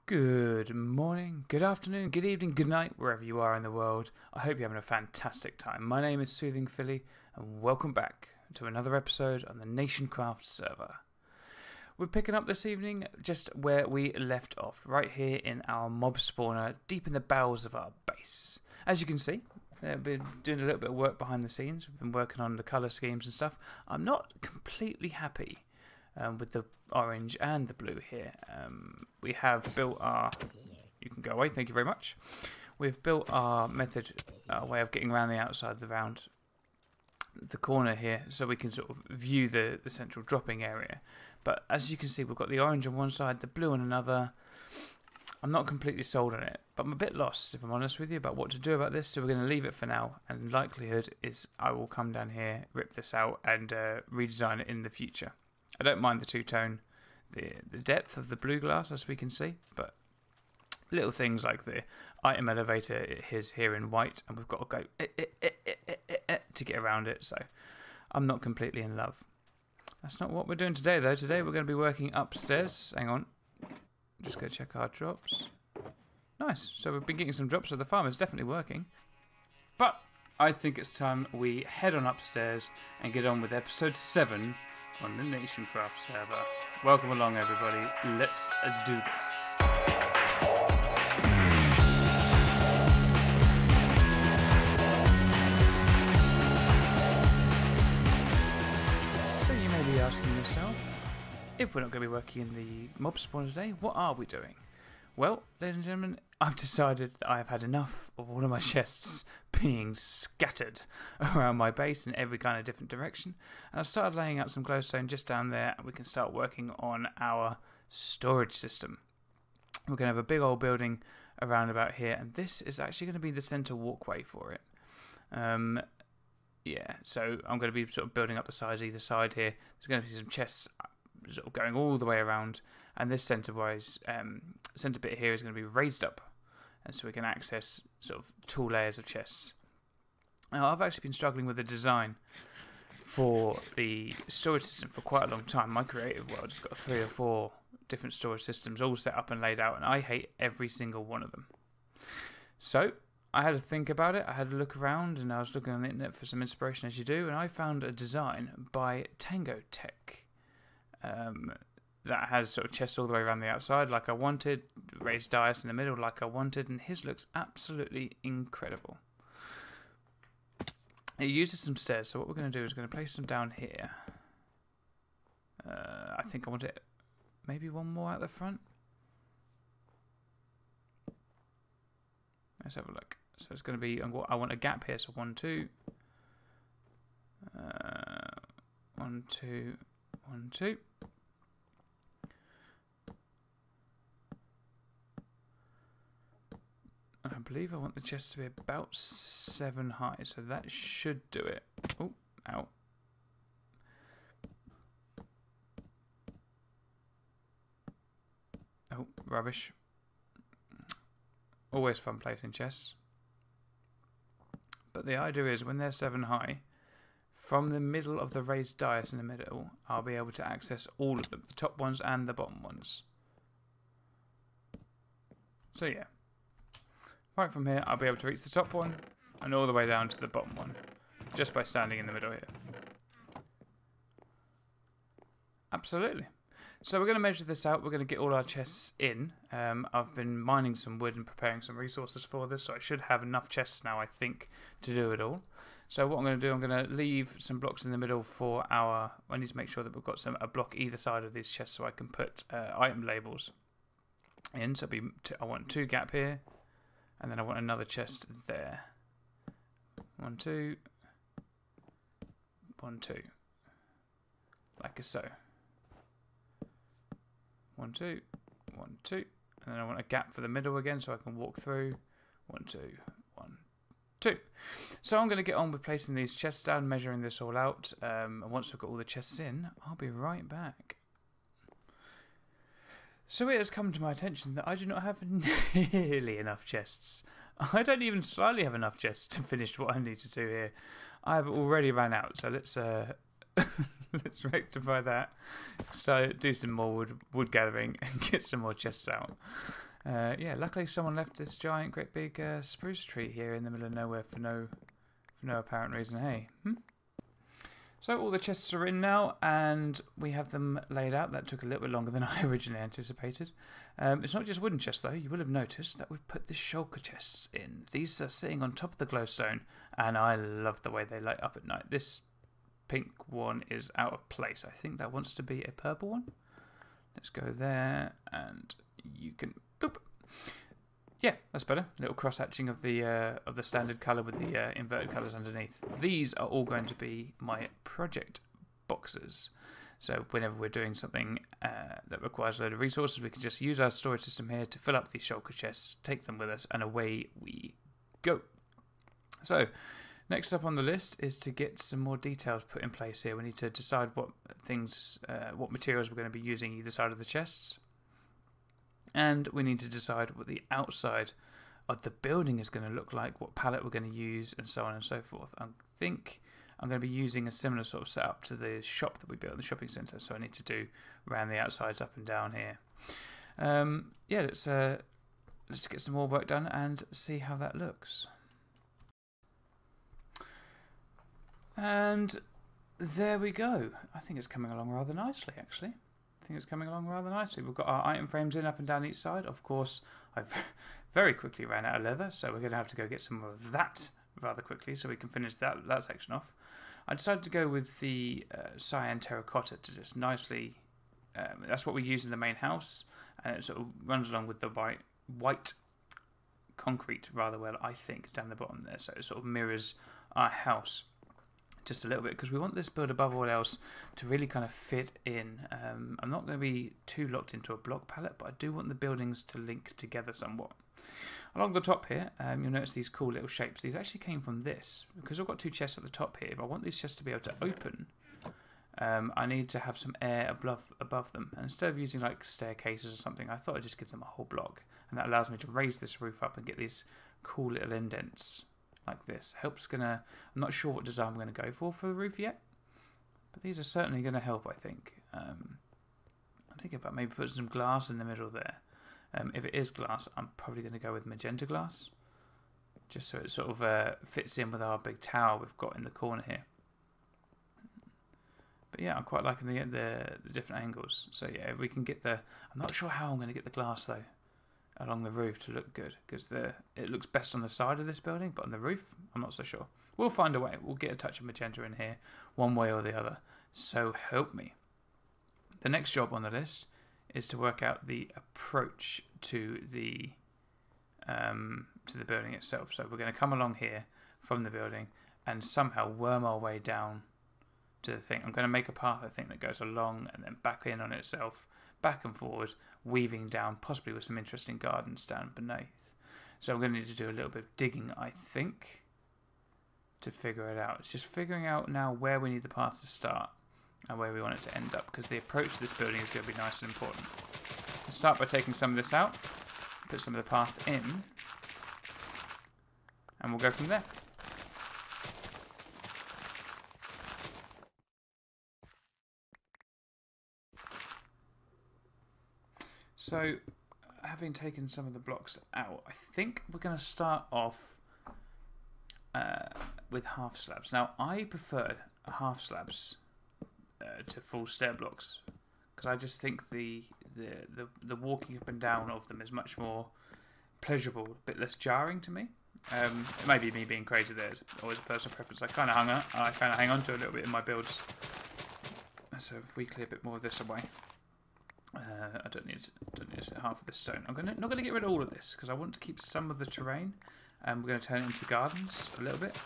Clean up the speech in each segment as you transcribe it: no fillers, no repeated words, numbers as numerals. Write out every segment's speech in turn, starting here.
Good morning, good afternoon, good evening, good night, wherever you are in the world. I hope you're having a fantastic time. My name is SoothingFilly, and welcome back to another episode on the NationCraft Server. We're picking up this evening just where we left off, right here in our mob spawner, deep in the bowels of our base. As you can see, I've been doing a little bit of work behind the scenes. We've been working on the colour schemes and stuff. I'm not completely happy with the orange and the blue here. We have built our... You can go away, thank you very much. We've built our method, our way of getting around the outside of the corner here, so we can sort of view the central dropping area. But as you can see, we've got the orange on one side, the blue on another. I'm not completely sold on it, but I'm a bit lost, if I'm honest with you, about what to do about this, so we're going to leave it for now, and likelihood is I will come down here, rip this out, and redesign it in the future. I don't mind the two-tone, the depth of the blue glass, as we can see, but little things like the item elevator is here in white, and we've got to go to get around it, so I'm not completely in love. That's not what we're doing today, though. Today we're going to be working upstairs. Hang on. Just go check our drops. Nice. So we've been getting some drops, so the farm is definitely working. But I think it's time we head on upstairs and get on with episode 7 on the NationCraft server. Welcome along, everybody. Let's do this. So you may be asking yourself, if we're not going to be working in the mob spawn today, what are we doing? Well, ladies and gentlemen, I've decided that I have had enough of all of my chests being scattered around my base in every kind of different direction, and I've started laying out some glowstone just down there, and we can start working on our storage system. We're going to have a big old building around about here, and this is actually going to be the centre walkway for it. Yeah, so I'm going to be sort of building up the sides either side here. There's going to be some chests sort of going all the way around, and this centre bit here is going to be raised up, and so we can access sort of tall layers of chests. Now, I've actually been struggling with the design for the storage system for quite a long time. My creative world has got 3 or 4 different storage systems all set up and laid out, and I hate every single one of them. So I had to think about it, I had to look around, and I was looking on the internet for some inspiration, as you do, and I found a design by Tango Tech. That has sort of chests all the way around the outside like I wanted, raised dais in the middle like I wanted, and his looks absolutely incredible. It uses some stairs, so what we're going to do is we're going to place them down here. I think I want it maybe one more at the front. Let's have a look. So it's going to be, I want a gap here, so 1, 2. 1, 2, 1, 2. I believe I want the chest to be about 7 high, so that should do it. Oh, ow. Oh, rubbish. Always fun placing chests. But the idea is when they're 7 high, from the middle of the raised dais in the middle, I'll be able to access all of them, the top ones and the bottom ones. So yeah. Right from here, I'll be able to reach the top one and all the way down to the bottom one, just by standing in the middle here. Absolutely. So we're going to measure this out. We're going to get all our chests in. I've been mining some wood and preparing some resources for this, so I should have enough chests now, I think, to do it all. So what I'm going to do, I'm going to leave some blocks in the middle for our... I need to make sure that we've got a block either side of these chests so I can put item labels in. So I want 2 gap here. And then I want another chest there. 1, 2. 1, 2. Like so. 1, 2. 1, 2. And then I want a gap for the middle again so I can walk through. 1, 2. 1, 2. So I'm going to get on with placing these chests down, measuring this all out. And once we've got all the chests in, I'll be right back. So it has come to my attention that I do not have nearly enough chests. I don't even slightly have enough chests to finish what I need to do here. I have already ran out, so let's let's rectify that. So do some more wood gathering and get some more chests out. Yeah, luckily someone left this giant, great big spruce tree here in the middle of nowhere for no apparent reason. Hey, So all the chests are in now, and we have them laid out. That took a little bit longer than I originally anticipated. It's not just wooden chests, though. You will have noticed that we've put the shulker chests in. These are sitting on top of the glowstone, and I love the way they light up at night. This pink one is out of place. I think that wants to be a purple one. Let's go there, and you can... Boop. Yeah, that's better. A little cross-hatching of the standard colour with the inverted colours underneath. These are all going to be my project boxes. So whenever we're doing something that requires a load of resources, we can just use our storage system here to fill up these shulker chests, take them with us, and away we go. So next up on the list is to get some more details put in place here. We need to decide what materials we're going to be using either side of the chests. And we need to decide what the outside of the building is going to look like, what palette we're going to use, and so on and so forth. I think I'm going to be using a similar sort of setup to the shop that we built in the shopping centre, so I need to do around the outsides up and down here. Yeah, let's get some more work done and see how that looks. And there we go. I think it's coming along rather nicely, actually. I think it's coming along rather nicely. We've got our item frames in up and down each side. Of course, I've very quickly ran out of leather, so we're going to have to go get some more of that rather quickly so we can finish that section off. I decided to go with the cyan terracotta to just nicely... that's what we use in the main house, and it sort of runs along with the white concrete rather well, I think, down the bottom there. So it sort of mirrors our house just a little bit, because we want this build above all else to really kind of fit in. I'm not going to be too locked into a block palette, but I do want the buildings to link together somewhat. Along the top here, you'll notice these cool little shapes. These actually came from this, because I've got two chests at the top here. If I want these chests to be able to open, I need to have some air above them. And instead of using like staircases or something, I thought I'd just give them a whole block, and that allows me to raise this roof up and get these cool little indents like this. I'm not sure what design I'm going to go for the roof yet, but these are certainly going to help, I think. I'm thinking about maybe putting some glass in the middle there. If it is glass, I'm probably going to go with magenta glass, just so it sort of fits in with our big tower we've got in the corner here. But yeah, I'm quite liking the different angles. So yeah, if we can get I'm not sure how I'm going to get the glass though along the roof to look good, because it looks best on the side of this building, but on the roof, I'm not so sure. We'll find a way. We'll get a touch of magenta in here, one way or the other. So help me. The next job on the list is to work out the approach to the building itself. So we're going to come along here from the building and somehow worm our way down to the thing. I'm going to make a path, I think, that goes along and then back in on itself, back and forward, weaving down, possibly with some interesting gardens down beneath. So I'm going to need to do a little bit of digging, I think, to figure it out. It's just figuring out now where we need the path to start and where we want it to end up, because the approach to this building is going to be nice and important. Let's start by taking some of this out, put some of the path in, and we'll go from there. So, having taken some of the blocks out, I think we're going to start off with half slabs. Now, I prefer half slabs to full stair blocks, because I just think the walking up and down of them is much more pleasurable, a bit less jarring to me. It may be me being crazy there. It's always a personal preference. I kind of hang on to a little bit in my builds. So if we clear a bit more of this away. I don't need half of this stone. I'm not going to get rid of all of this, because I want to keep some of the terrain. We're going to turn it into gardens a little bit,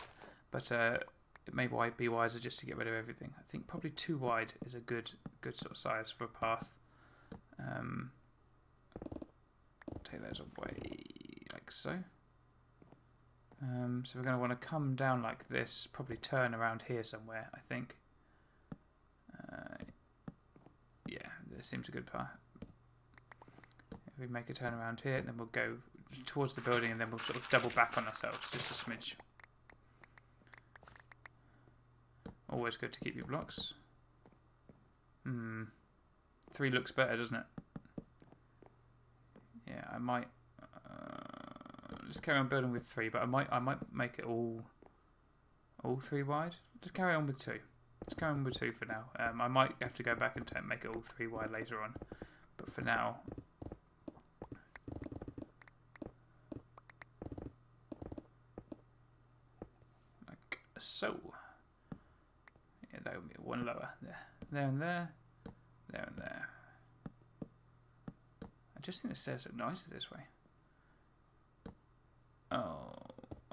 but it may be wiser just to get rid of everything. I think probably 2 wide is a good sort of size for a path. Take those away like so. So we're going to want to come down like this, probably turn around here somewhere, I think. Yeah, this seems a good path. If we make a turn around here, then we'll go towards the building, and then we'll sort of double back on ourselves, just a smidge. Always good to keep your blocks. 3 looks better, doesn't it? Yeah, I might just carry on building with 3, but I might make it all 3 wide. Just carry on with 2. Let's carry on with 2 for now. I might have to go back and make it all 3 wide later on, but for now, like so. Yeah, that would be 1 lower. There and there, there and there. I just think the stairs look nicer this way. Oh,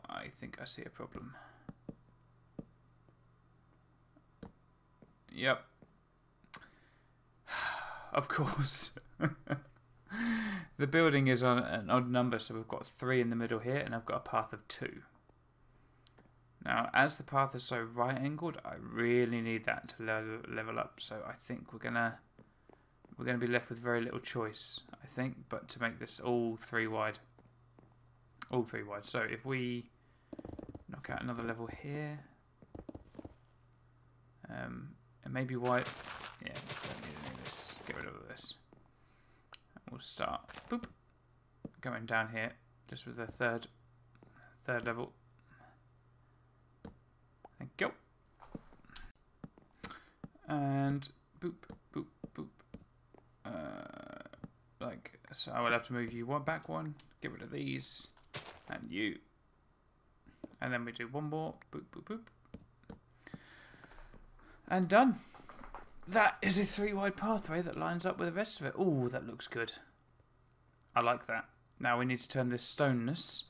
I think I see a problem. Yep. Of course. The building is on an odd number, so we've got 3 in the middle here, and I've got a path of 2. Now, as the path is so right-angled, I really need that to level up. So I think we're gonna be left with very little choice, I think, but to make this all 3 wide. All 3 wide. So if we knock out another level here, and maybe white. Yeah, don't need any of this. Get rid of this. And we'll start. Boop. Going down here, just with the third level. Thank you. And boop, boop, boop. Like so, I will have to move you back 1. Get rid of these, and you. And then we do 1 more. Boop, boop, boop. And done. That is a 3 wide pathway that lines up with the rest of it. Oh, that looks good. I like that. Now we need to turn this stoneness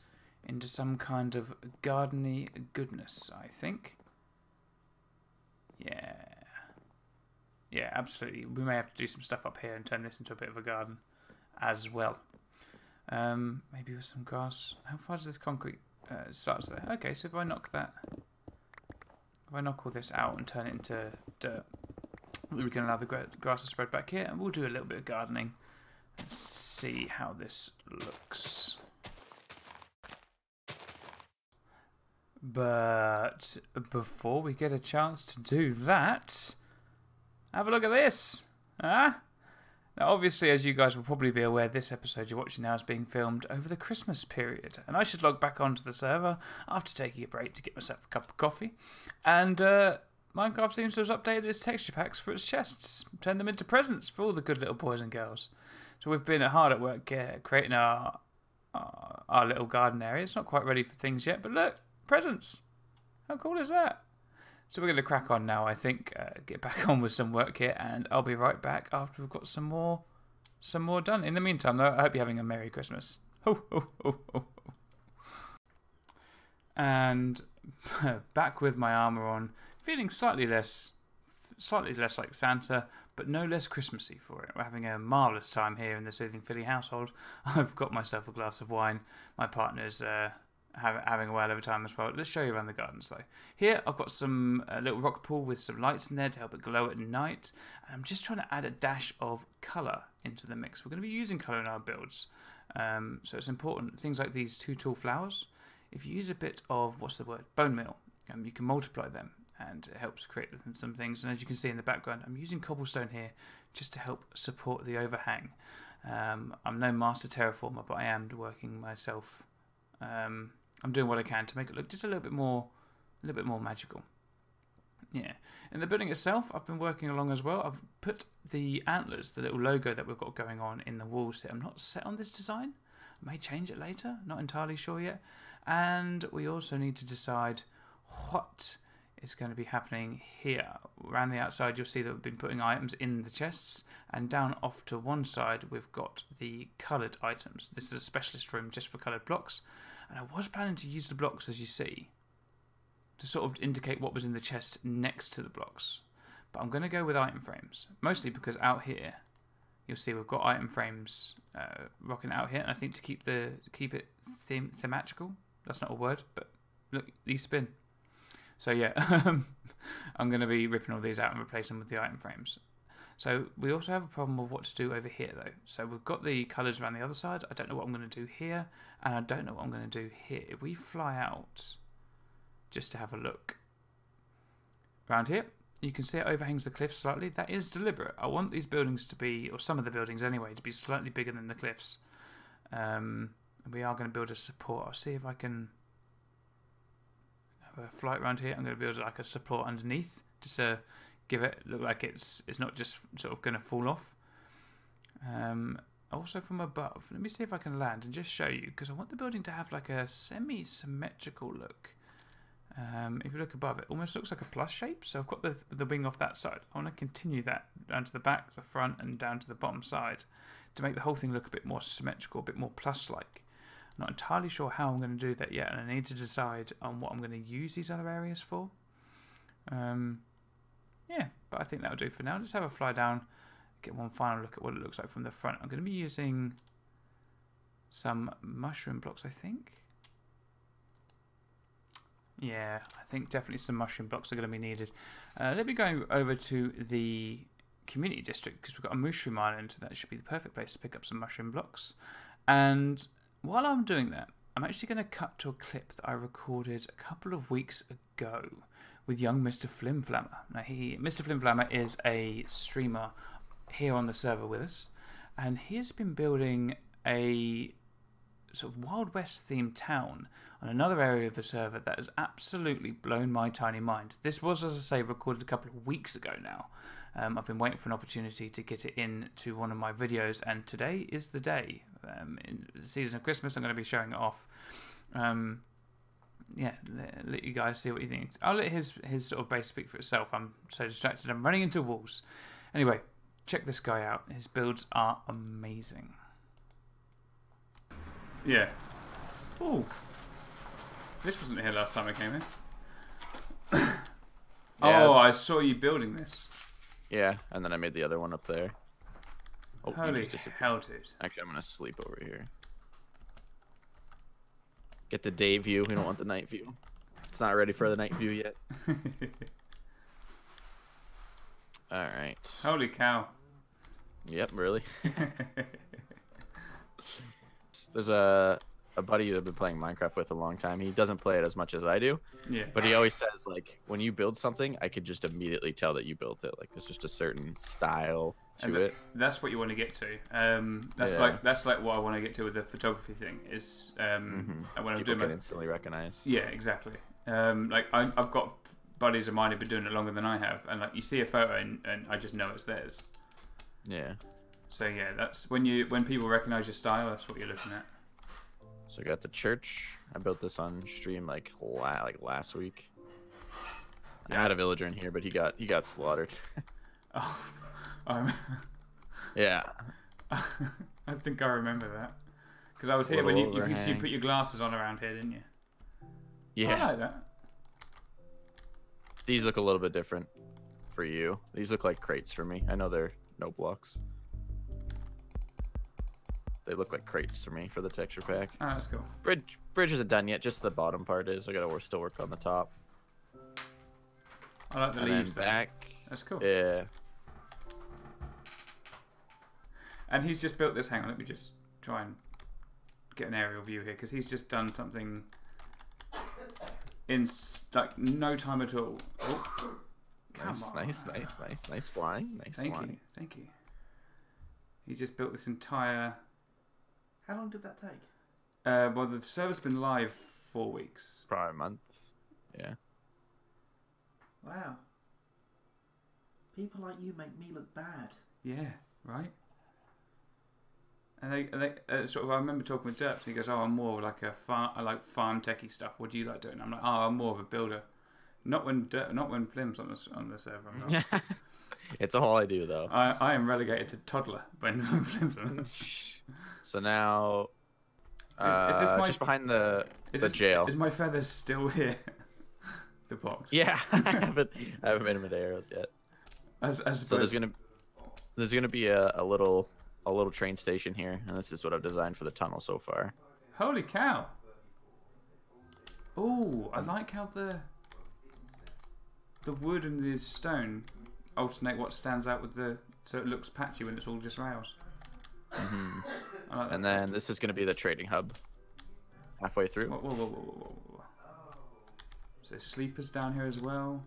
into some kind of gardeny goodness, I think. Yeah. Yeah, absolutely. We may have to do some stuff up here and turn this into a bit of a garden as well. Maybe with some grass. How far does this concrete starts there? Okay, so if I knock that... If I knock all this out and turn it into dirt, we can allow the grass to spread back here, and we'll do a little bit of gardening and see how this looks. But before we get a chance to do that, have a look at this. Huh? Now, obviously, as you guys will probably be aware, this episode you're watching now is being filmed over the Christmas period. And I should log back onto the server after taking a break to get myself a cup of coffee. And Minecraft seems to have updated its texture packs for its chests, turned them into presents for all the good little boys and girls. So we've been hard at work creating our little garden area. It's not quite ready for things yet, but look, presents. How cool is that? So we're going to crack on now, I think, get back on with some work here, and I'll be right back after we've got some more done. In the meantime, though, I hope you're having a Merry Christmas. Ho, ho, ho, ho. And back with my armour on, feeling slightly less like Santa, but no less Christmassy for it. We're having a marvellous time here in the SoothingFilly household. I've got myself a glass of wine. My partner's having a while over time as well. Let's show you around the gardens though. Here I've got some little rock pool with some lights in there to help it glow at night. And I'm just trying to add a dash of colour into the mix. We're going to be using colour in our builds. So it's important. Things like these 2 tall flowers. If you use a bit of, bone meal, you can multiply them and it helps create some things. And as you can see in the background, I'm using cobblestone here just to help support the overhang. I'm no master terraformer, but I am working myself. I'm doing what I can to make it look just a little bit more magical. Yeah. In the building itself, I've been working along as well. I've put the antlers, the little logo that we've got going on in the walls here. I'm not set on this design. I may change it later. Not entirely sure yet. And we also need to decide what is going to be happening here. Around the outside, you'll see that we've been putting items in the chests, and down off to one side, we've got the coloured items. This is a specialist room just for coloured blocks. And I was planning to use the blocks, as you see, to sort of indicate what was in the chest next to the blocks. But I'm going to go with item frames, mostly because out here, you'll see we've got item frames rocking out here. And I think to keep it thematical, that's not a word, but look, these spin. So yeah, I'm going to be ripping all these out and replacing them with the item frames. So we also have a problem with what to do over here though. So we've got the colours around the other side. I don't know what I'm going to do here, and I don't know what I'm going to do here. If we fly out just to have a look around here, you can see it overhangs the cliff slightly. That is deliberate. I want these buildings to be, or some of the buildings anyway, to be slightly bigger than the cliffs. We are going to build a support. I'll see if I can have a flight around here. I'm going to build like a support underneath, just to give it look like it's not just sort of going to fall off. Also from above, let me see if I can land and just show you, because I want the building to have like a semi-symmetrical look. If you look above, it almost looks like a plus shape. So I've got the wing off that side. I want to continue that down to the back, the front, and down to the bottom side to make the whole thing look a bit more symmetrical, a bit more plus-like. I'm not entirely sure how I'm going to do that yet, and I need to decide on what I'm going to use these other areas for. Yeah, but I think that'll do for now. Let's have a fly down, get one final look at what it looks like from the front. I'm going to be using some mushroom blocks, I think. Yeah, I think definitely some mushroom blocks are going to be needed. Let me go over to the community district, because we've got a mushroom island. That should be the perfect place to pick up some mushroom blocks. And while I'm doing that, I'm actually going to cut to a clip that I recorded a couple of weeks ago with young Mr. Flimflammer. Now, Mr. Flimflammer is a streamer here on the server with us, and he's been building a sort of Wild West themed town on another area of the server that has absolutely blown my tiny mind. This was, as I say, recorded a couple of weeks ago now. I've been waiting for an opportunity to get it into one of my videos, and today is the day. In the season of Christmas, I'm going to be showing it off. Yeah, let you guys see what you think. I'll let his sort of base speak for itself. I'm so distracted, I'm running into walls. Anyway, check this guy out. His builds are amazing. Yeah. Oh, this wasn't here last time I came in. Yeah. Oh, I saw you building this. Yeah, and then I made the other one up there. Oh, Holy hell, dude. Actually, I'm going to sleep over here. Get the day view. We don't want the night view. It's not ready for the night view yet. Alright. Holy cow. Yep, really. There's a buddy I've been playing Minecraft with a long time. He doesn't play it as much as I do. Yeah. But he always says, like, when you build something, I could just immediately tell that you built it. Like, there's just a certain style to it. That's what you want to get to. That's like what I want to get to with the photography thing. Is when I'm doing can instantly recognize. Yeah, exactly. Like I've got buddies of mine who've been doing it longer than I have, and like you see a photo and I just know it's theirs. Yeah. So yeah, that's when people recognize your style. That's what you're looking at. So I got the church. I built this on stream like last week. Yeah. I had a villager in here, but he got slaughtered. Oh, yeah. I think I remember that because I was here when you put your glasses on around here, didn't you? Yeah. I like that. These look a little bit different for you. These look like crates for me. I know they're no blocks. They look like crates to me for the texture pack. Oh, that's cool. Bridge isn't done yet. Just the bottom part is. I gotta still work on the top. I like the leaves there. Back. That's cool. Yeah. And he's just built this. Hang on, let me just try and get an aerial view here because he's just done something in like no time at all. Oh, nice flying. Thank you. He's just built this entire. How long did that take? Well, the server's been live 4 weeks. Probably a month. Yeah. Wow. People like you make me look bad. Yeah, right. And they sort of. I remember talking with Derps, and he goes, "Oh, I'm more like I like farm techie stuff. What do you like doing?" I'm like, "Oh, I'm more of a builder." Not when Flim's on the server. I'm not. It's all I do, though. I am relegated to toddler when Flim's on. So now, is this just behind the jail. Is my feathers still here? The box. Yeah, I haven't made them into arrows yet. So there's gonna be a little train station here, and this is what I've designed for the tunnel so far. Holy cow! Oh, I like how the wood and the stone alternate what stands out with so it looks patchy when it's all just rails. Mm-hmm. I like that. And then this is gonna be the trading hub. Halfway through. Whoa. So sleepers down here as well.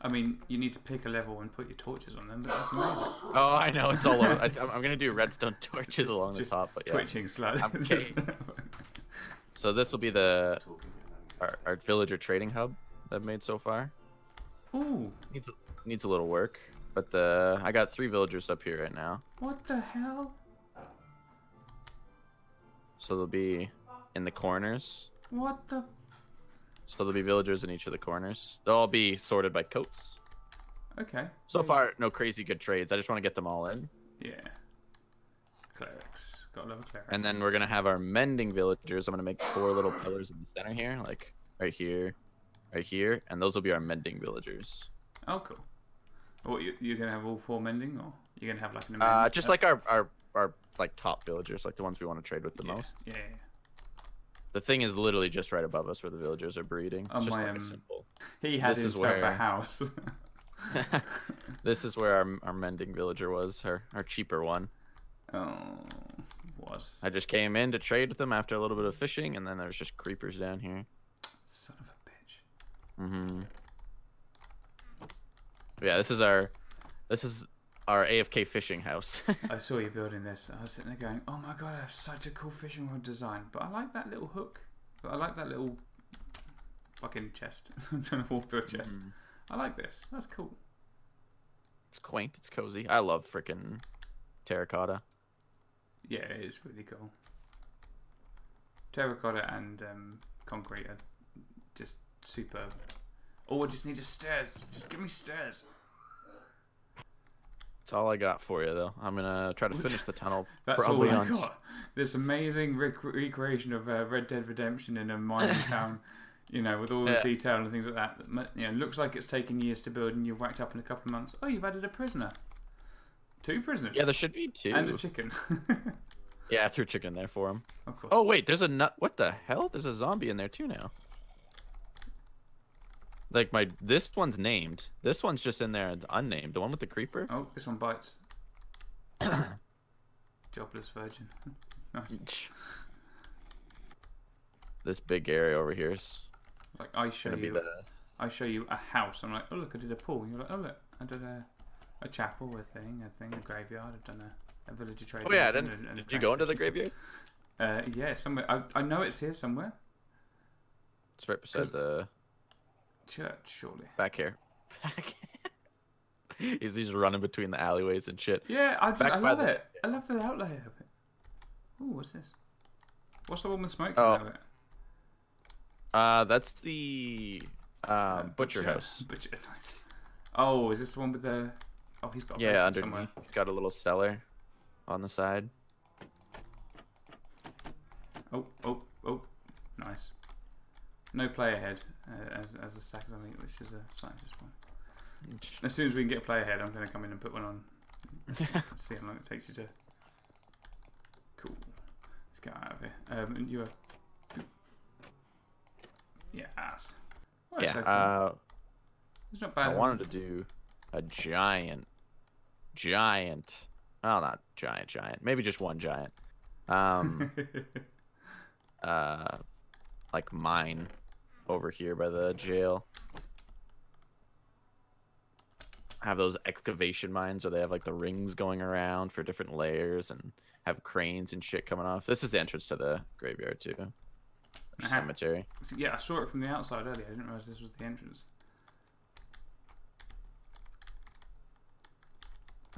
I mean, you need to pick a level and put your torches on them, but that's amazing. Oh, I know, it's all over. I'm gonna do redstone torches along the top, but yeah. Twitching slowly. So this will be our villager trading hub that I've made so far. Ooh. Needs a little work, but I got 3 villagers up here right now. What the hell? So they'll be in the corners. What the? So there'll be villagers in each of the corners. They'll all be sorted by coats. Okay. So far, no crazy good trades. I just want to get them all in. Yeah. Clerics. Gotta love a cleric. And then we're going to have our mending villagers. I'm going to make 4 little pillars in the center here, like right here, and those will be our mending villagers. Oh, cool. What, you're going to have all 4 mending, or you're going to have like an just like our like top villagers, like the ones we want to trade with the most. Yeah. The thing is literally just right above us where the villagers are breeding. It's just like simple. He had himself a house. This is where our mending villager was, our cheaper one. Oh, was. I just came in to trade with them after a little bit of fishing, and then there's just creepers down here. Son of a bitch. Mm-hmm. Yeah, this is our AFK fishing house. I saw you building this. I was sitting there going, "Oh my god, I have such a cool fishing rod design." But I like that little hook. But I like that little fucking chest. I'm trying to walk through a chest. I like this. That's cool. It's quaint. It's cozy. I love freaking terracotta. Yeah, it is really cool. Terracotta and concrete are just superb. Oh, I just need stairs. Just give me stairs. That's all I got for you, though. I'm gonna try to finish the tunnel. That's probably all I got. This amazing recreation of Red Dead Redemption in a mining town, you know, with all the detail and things like that. You know, looks like it's taken years to build, and you've whacked up in a couple of months. Oh, you've added a prisoner. 2 prisoners. Yeah, there should be 2. And a chicken. Yeah, I threw chicken there for him. Of course. Oh wait, there's a nut. What the hell? There's a zombie in there too now. Like this one's named. This one's just in there unnamed. The one with the creeper. Oh, this one bites. Jobless virgin. Nice. This big area over here is like I show you a house. I'm like, oh look, I did a pool. And you're like, oh look, I did a chapel, a graveyard. I've done a villager trade. Oh yeah, did you go into the graveyard? Yeah, somewhere. I know it's here somewhere. It's right beside the church, surely. Back here. He's running between the alleyways and shit. Yeah, I love it. I love the outlay of it. Ooh, what's this? What's the woman smoking out of it? That's the butcher house. Butcher, nice. Oh, is this the one with the? Oh, he's got. Yeah, underneath. Somewhere. He's got a little cellar on the side. Oh, nice. No player head as a sack of meat, which is a scientist one. As soon as we can get a player head, I'm going to come in and put one on. See how long it takes you to. Cool. Let's get out of here. And you are. Yeah, ass. Well, yeah. So cool. It's not bad. I wanted to do a giant. Well, not giant. Maybe just one giant. Like mine over here by the jail. Have those excavation mines where they have like the rings going around for different layers and have cranes and shit coming off. This is the entrance to the graveyard too. Cemetery. Yeah, I saw it from the outside earlier. I didn't realize this was the entrance.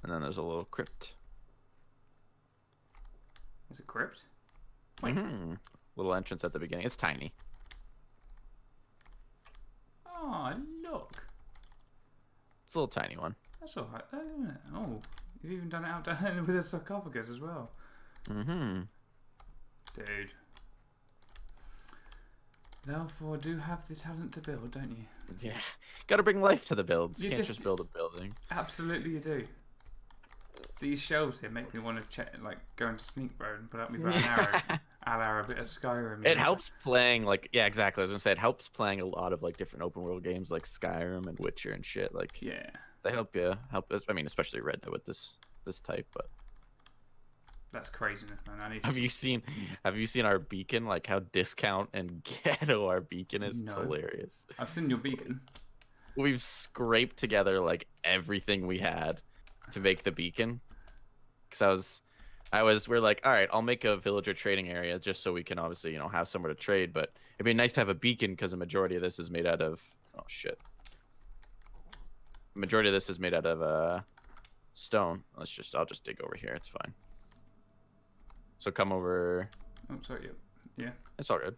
And then there's a little crypt. Is it crypt? Little entrance at the beginning. It's tiny. Oh, look. It's a little tiny one. That's alright. Oh, you've even done it out down with a sarcophagus as well. Mm-hmm. Dude. Therefore, do have the talent to build, don't you? Yeah. Gotta bring life to the builds. You can't just build a building. Absolutely you do. These shelves here make me want to check, like, go into Sneak Road and put up my bow and arrow. A bit of Skyrim. It helps playing, like, yeah, exactly. I was gonna say, it helps playing a lot of, like, different open world games like Skyrim and Witcher and shit. Like, yeah. They help you. I mean, especially Red Dead with this type, but. That's craziness, man. Have you seen our beacon? Like how discount and ghetto our beacon is? It's hilarious. I've seen your beacon. we've scraped together like everything we had to make the beacon. Because we're like, all right, I'll make a villager trading area just so we can obviously, have somewhere to trade. But it'd be nice to have a beacon because the majority of this is made out of, oh shit. The majority of this is made out of stone. I'll just dig over here. It's fine. So come over. Oh, sorry. Yeah. It's all good.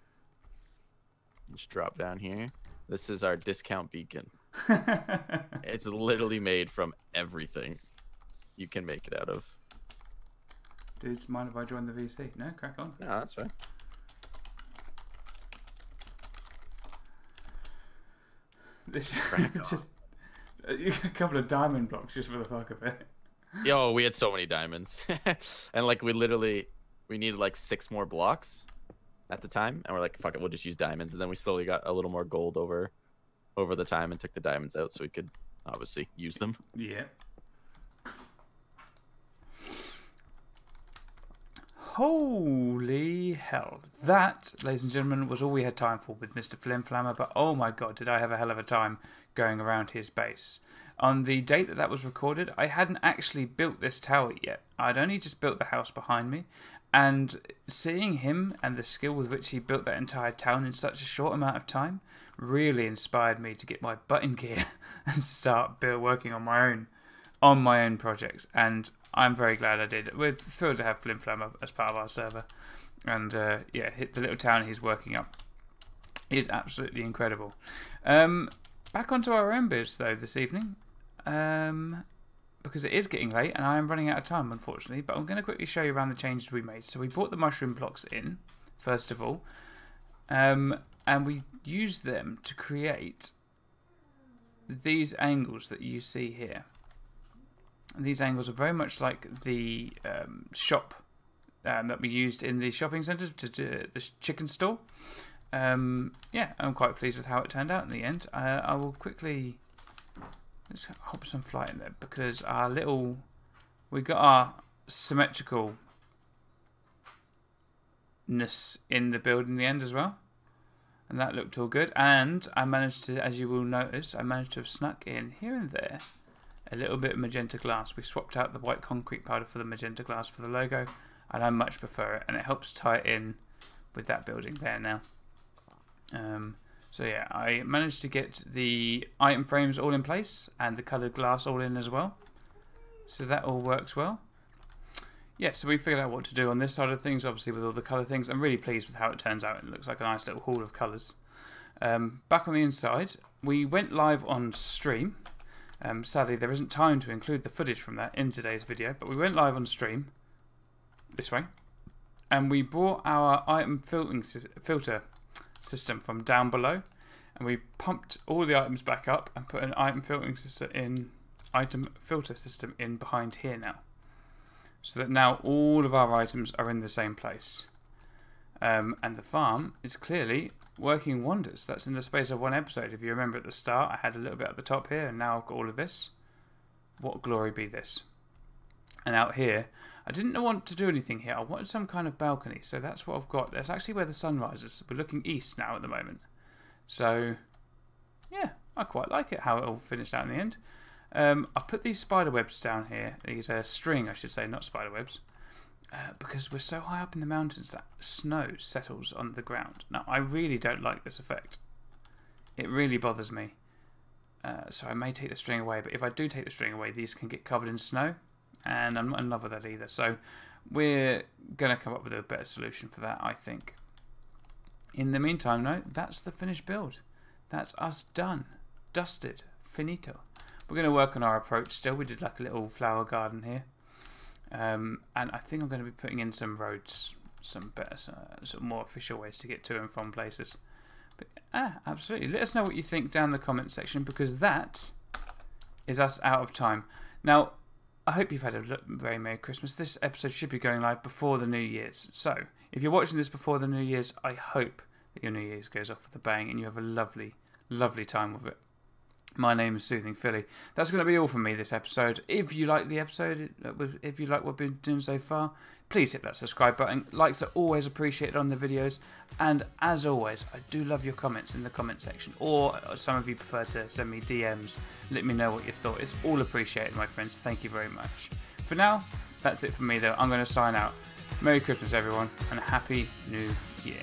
Just drop down here. This is our discount beacon. It's literally made from everything you can make it out of. Dudes, mind if I join the VC? No, crack on. No, that's fine. This just a couple of diamond blocks just for the fuck of it. Yo, we had so many diamonds. And like we needed like 6 more blocks at the time, and we're like, fuck it, we'll just use diamonds. And then we slowly got a little more gold over the time and took the diamonds out so we could obviously use them. Yeah. Holy hell. That, ladies and gentlemen, was all we had time for with Mr. Flimflammer, but oh my god, did I have a hell of a time going around his base. On the date that was recorded, I hadn't actually built this tower yet. I'd only just built the house behind me, and seeing him and the skill with which he built that entire town in such a short amount of time really inspired me to get my butt in gear and start working on my own projects. And I'm very glad I did. We're thrilled to have Flimflammer as part of our server, and hit the little town he's working up is absolutely incredible. Back onto our own biz though this evening, because it is getting late and I am running out of time, unfortunately. But I'm going to quickly show you around the changes we made. So we brought the mushroom blocks in first of all, and we used them to create these angles that you see here. These angles are very much like the shop that we used in the shopping centre, to the chicken store. I'm quite pleased with how it turned out in the end. I will quickly let's hop some flight in there because we got our symmetricalness in the build in the end as well, and that looked all good. And I managed to, as you will notice, to have snuck in here and there a little bit of magenta glass. We swapped out the white concrete powder for the magenta glass for the logo, and I much prefer it, and it helps tie it in with that building there now. So yeah, I managed to get the item frames all in place and the coloured glass all in as well. So that all works well. Yeah, so we figured out what to do on this side of things, obviously with all the colour things. I'm really pleased with how it turns out. It looks like a nice little hall of colours. Back on the inside, we went live on stream. Sadly, there isn't time to include the footage from that in today's video, but we went live on stream this way, and we brought our item filter system from down below, and we pumped all the items back up and put an item filter system in behind here now, so that now all of our items are in the same place. And the farm is clearly working wonders. That's in the space of one episode. If you remember at the start, I had a little bit at the top here, and now I've got all of this. What glory be this? And out here, I didn't want to do anything here. I wanted some kind of balcony, so that's what I've got. That's actually where the sun rises. We're looking east now at the moment. So, yeah, I quite like it, how it all finished out in the end. I put these spider webs down here. These string, I should say, not spider webs. Because we're so high up in the mountains that snow settles on the ground. Now, I really don't like this effect. It really bothers me. So I may take the string away, but if I do take the string away, these can get covered in snow, and I'm not in love with that either. So we're going to come up with a better solution for that, I think. In the meantime, no, that's the finished build. That's us done. Dusted. Finito. We're going to work on our approach still. We did like a little flower garden here. And I think I'm going to be putting in some roads, some better, sort of more official ways to get to and from places. But absolutely. Let us know what you think down in the comment section, because that is us out of time. Now, I hope you've had a very Merry Christmas. This episode should be going live before the New Year's. So, if you're watching this before the New Year's, I hope that your New Year's goes off with a bang and you have a lovely, lovely time with it. My name is SoothingFilly. That's going to be all from me this episode. If you like the episode, if you like what we've been doing so far, please hit that subscribe button. Likes are always appreciated on the videos. And as always, I do love your comments in the comment section. Or some of you prefer to send me DMs. Let me know what you thought. It's all appreciated, my friends. Thank you very much. For now, that's it from me though. I'm going to sign out. Merry Christmas, everyone, and a Happy New Year.